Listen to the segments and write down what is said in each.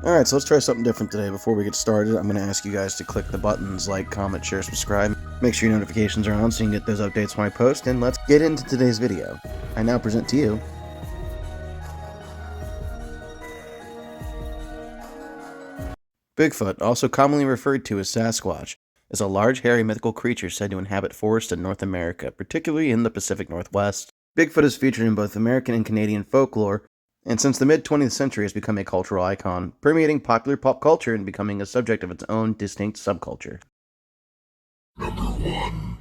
Alright, so let's try something different today. Before we get started, I'm going to ask you guys to click the buttons like, comment, share, subscribe. Make sure your notifications are on so you can get those updates when I post, and let's get into today's video. I now present to you Bigfoot, also commonly referred to as Sasquatch, is a large, hairy, mythical creature said to inhabit forests in North America, particularly in the Pacific Northwest. Bigfoot is featured in both American and Canadian folklore, and since the mid-20th century has become a cultural icon, permeating popular pop culture and becoming a subject of its own distinct subculture. Number 1.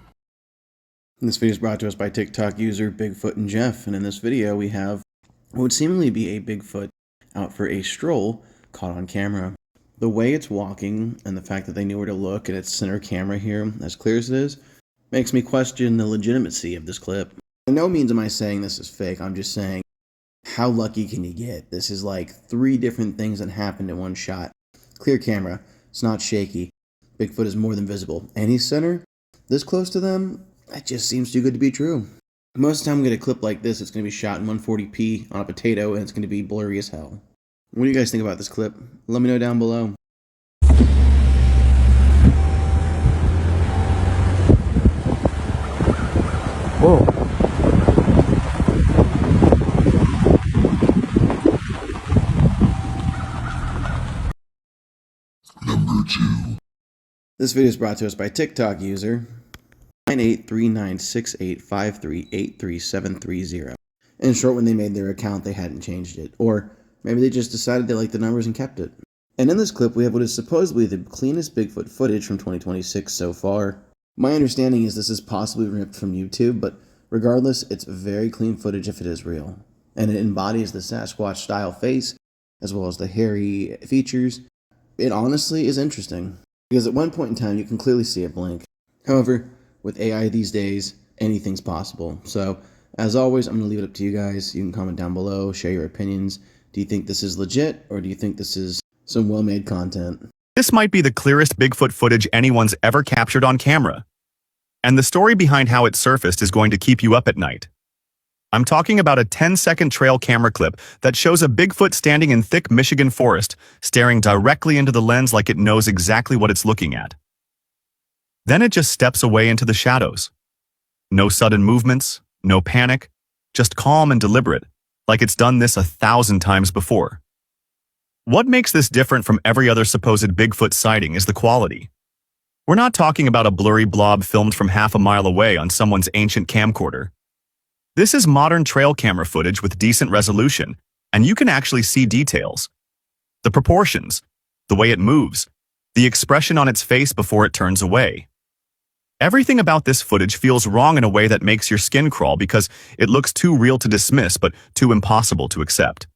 This video is brought to us by TikTok user Bigfoot and Jeff, and in this video we have what would seemingly be a Bigfoot out for a stroll caught on camera. The way it's walking, and the fact that they knew where to look, and its center camera here, as clear as it is, makes me question the legitimacy of this clip. By no means am I saying this is fake, I'm just saying, how lucky can you get? This is like 3 different things that happened in one shot. Clear camera, it's not shaky, Bigfoot is more than visible, and he's center, this close to them, that just seems too good to be true. Most of the time we get a clip like this, it's going to be shot in 140p on a potato, and it's going to be blurry as hell. What do you guys think about this clip? Let me know down below. Whoa. Number 2. This video is brought to us by TikTok user 9839685383730. In short, when they made their account, they hadn't changed it. Or maybe they just decided they liked the numbers and kept it. And in this clip, we have what is supposedly the cleanest Bigfoot footage from 2026 so far. My understanding is this is possibly ripped from YouTube, but regardless, it's very clean footage if it is real. And it embodies the Sasquatch style face, as well as the hairy features. It honestly is interesting, because at one point in time, you can clearly see it blink. However, with AI these days, anything's possible. So, as always, I'm going to leave it up to you guys. You can comment down below, share your opinions. Do you think this is legit, or do you think this is some well-made content? This might be the clearest Bigfoot footage anyone's ever captured on camera. And the story behind how it surfaced is going to keep you up at night. I'm talking about a 10-second trail camera clip that shows a Bigfoot standing in thick Michigan forest, staring directly into the lens like it knows exactly what it's looking at. Then it just steps away into the shadows. No sudden movements, no panic, just calm and deliberate, like it's done this 1,000 times before. What makes this different from every other supposed Bigfoot sighting is the quality. We're not talking about a blurry blob filmed from half a mile away on someone's ancient camcorder. This is modern trail camera footage with decent resolution, and you can actually see details. The proportions, the way it moves, the expression on its face before it turns away. Everything about this footage feels wrong in a way that makes your skin crawl because it looks too real to dismiss but too impossible to accept.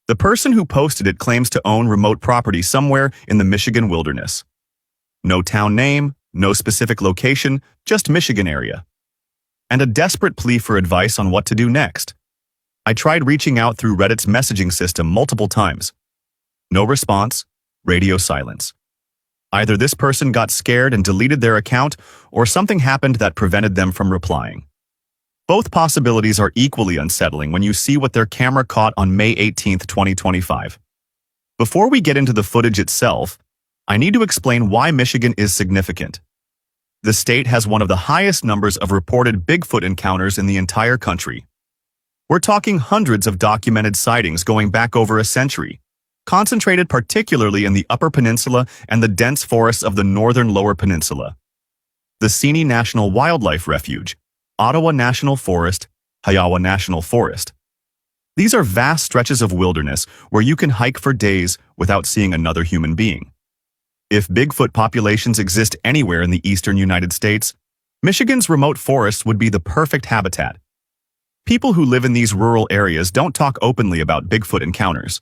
The person who posted it claims to own remote property somewhere in the Michigan wilderness. No town name, no specific location, just Michigan area. And a desperate plea for advice on what to do next. I tried reaching out through Reddit's messaging system multiple times. No response, radio silence. Either this person got scared and deleted their account, or something happened that prevented them from replying. Both possibilities are equally unsettling when you see what their camera caught on May 18, 2025. Before we get into the footage itself, I need to explain why Michigan is significant. The state has one of the highest numbers of reported Bigfoot encounters in the entire country. We're talking hundreds of documented sightings going back over a century, concentrated particularly in the Upper Peninsula and the dense forests of the northern Lower Peninsula. The Seney National Wildlife Refuge, Ottawa National Forest, Kiowa National Forest. These are vast stretches of wilderness where you can hike for days without seeing another human being. If Bigfoot populations exist anywhere in the eastern United States, Michigan's remote forests would be the perfect habitat. People who live in these rural areas don't talk openly about Bigfoot encounters.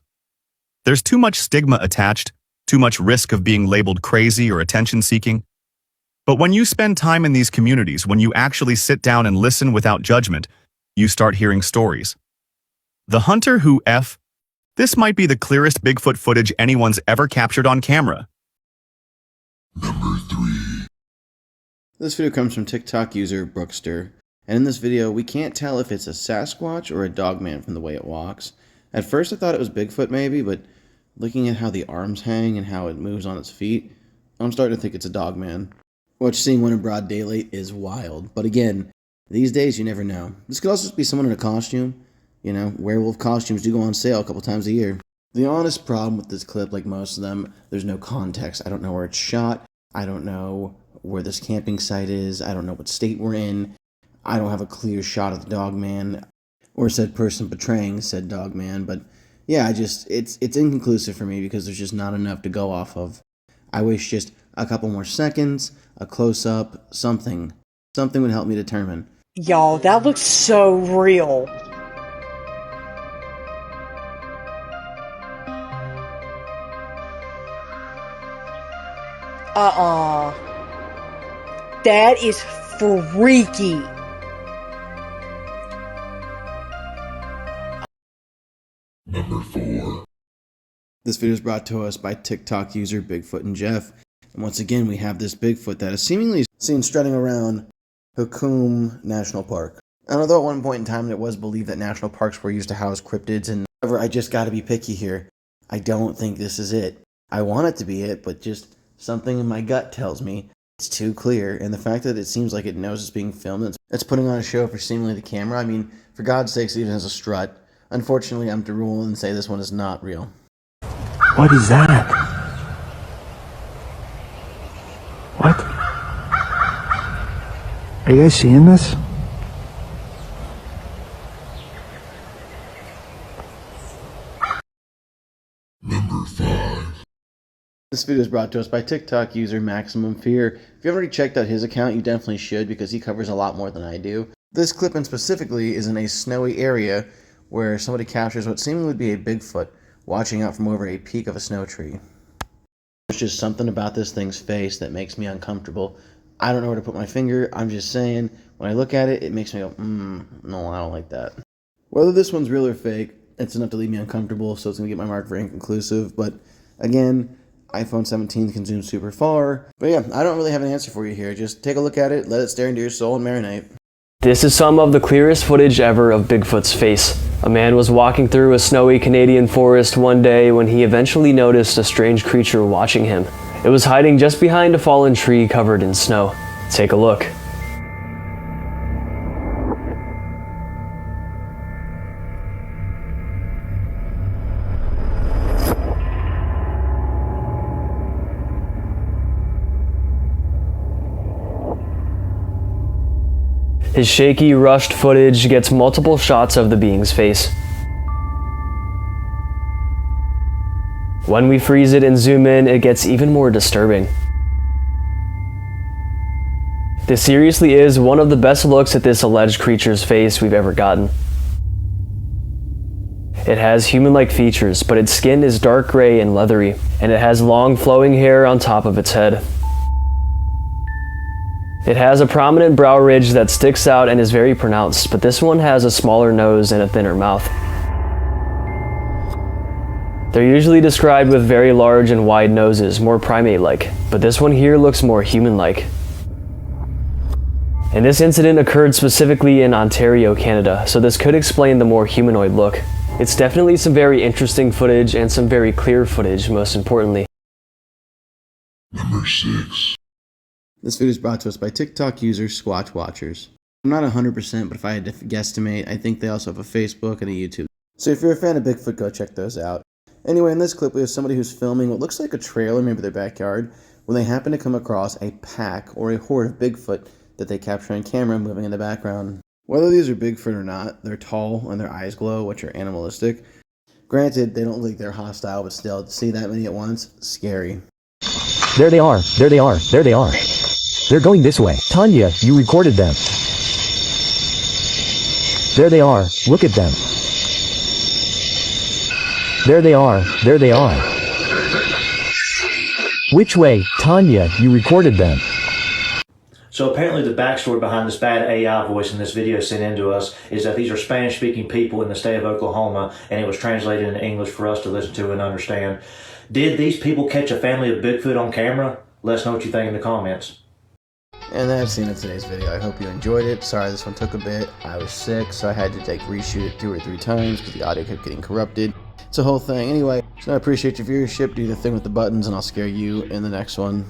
There's too much stigma attached, too much risk of being labeled crazy or attention-seeking. But when you spend time in these communities, when you actually sit down and listen without judgment, you start hearing stories. The hunter who This might be the clearest Bigfoot footage anyone's ever captured on camera. Number 3. This video comes from TikTok user Brookster, and in this video we can't tell if it's a Sasquatch or a Dogman from the way it walks. At first I thought it was Bigfoot maybe, but looking at how the arms hang and how it moves on its feet, I'm starting to think it's a Dogman. Which, seeing one in broad daylight, is wild. But again, these days you never know. This could also just be someone in a costume. You know, werewolf costumes do go on sale a couple times a year. The honest problem with this clip, like most of them, there's no context. I don't know where it's shot. I don't know where this camping site is. I don't know what state we're in. I don't have a clear shot of the Dogman or said person portraying said Dogman. But yeah, it's inconclusive for me because there's just not enough to go off of. I wish just a couple more seconds, a close-up, something. Something would help me determine. Y'all, that looks so real. That is freaky. Number 4. This video is brought to us by TikTok user Bigfoot and Jeff. And once again, we have this Bigfoot that is seemingly seen strutting around Hukum National Park. And although at one point in time it was believed that national parks were used to house cryptids, and however, I just gotta be picky here. I don't think this is it. I want it to be it, but just something in my gut tells me it's too clear. And the fact that it seems like it knows it's being filmed, it's putting on a show for seemingly the camera. I mean, for God's sakes, it even has a strut. Unfortunately, I'm to rule and say this one is not real. What is that? What? Are you guys seeing this? Number 5. This video is brought to us by TikTok user Maximum Fear. If you haven't already checked out his account, you definitely should because he covers a lot more than I do. This clip in specifically is in a snowy area where somebody captures what seemingly would be a Bigfoot watching out from over a peak of a snow tree. There's just something about this thing's face that makes me uncomfortable. I don't know where to put my finger. I'm just saying, when I look at it, it makes me go, no, I don't like that. Whether this one's real or fake, it's enough to leave me uncomfortable, so it's going to get my mark for inconclusive. But again, iPhone 17 can zoom super far. But yeah, I don't really have an answer for you here. Just take a look at it, let it stare into your soul, and marinate. This is some of the clearest footage ever of Bigfoot's face. A man was walking through a snowy Canadian forest one day when he eventually noticed a strange creature watching him. It was hiding just behind a fallen tree covered in snow. Take a look. His shaky, rushed footage gets multiple shots of the being's face. When we freeze it and zoom in, it gets even more disturbing. This seriously is one of the best looks at this alleged creature's face we've ever gotten. It has human-like features, but its skin is dark gray and leathery, and it has long flowing hair on top of its head. It has a prominent brow ridge that sticks out and is very pronounced, but this one has a smaller nose and a thinner mouth. They're usually described with very large and wide noses, more primate-like, but this one here looks more human-like. And this incident occurred specifically in Ontario, Canada, so this could explain the more humanoid look. It's definitely some very interesting footage and some very clear footage, most importantly. Number 6. This video is brought to us by TikTok user Squatch Watchers. I'm not 100%, but if I had to guesstimate, I think they also have a Facebook and a YouTube. So if you're a fan of Bigfoot, go check those out. Anyway, in this clip, we have somebody who's filming what looks like a trailer, maybe their backyard, when they happen to come across a pack or a horde of Bigfoot that they capture on camera moving in the background. Whether these are Bigfoot or not, they're tall and their eyes glow, which are animalistic. Granted, they don't look like they're hostile, but still, to see that many at once, scary. There they are. There they are. There they are. They're going this way. Tanya, you recorded them. There they are. Look at them. There they are. There they are. Which way? Tanya, you recorded them. So apparently the backstory behind this bad AI voice in this video sent in to us is that these are Spanish-speaking people in the state of Oklahoma, and it was translated into English for us to listen to and understand. Did these people catch a family of Bigfoot on camera? Let us know what you think in the comments. And that's the end of today's video. I hope you enjoyed it. Sorry this one took a bit. I was sick, so I had to reshoot it 2 or 3 times because the audio kept getting corrupted. It's a whole thing. Anyway, so I appreciate your viewership. Do the thing with the buttons, and I'll scare you in the next one.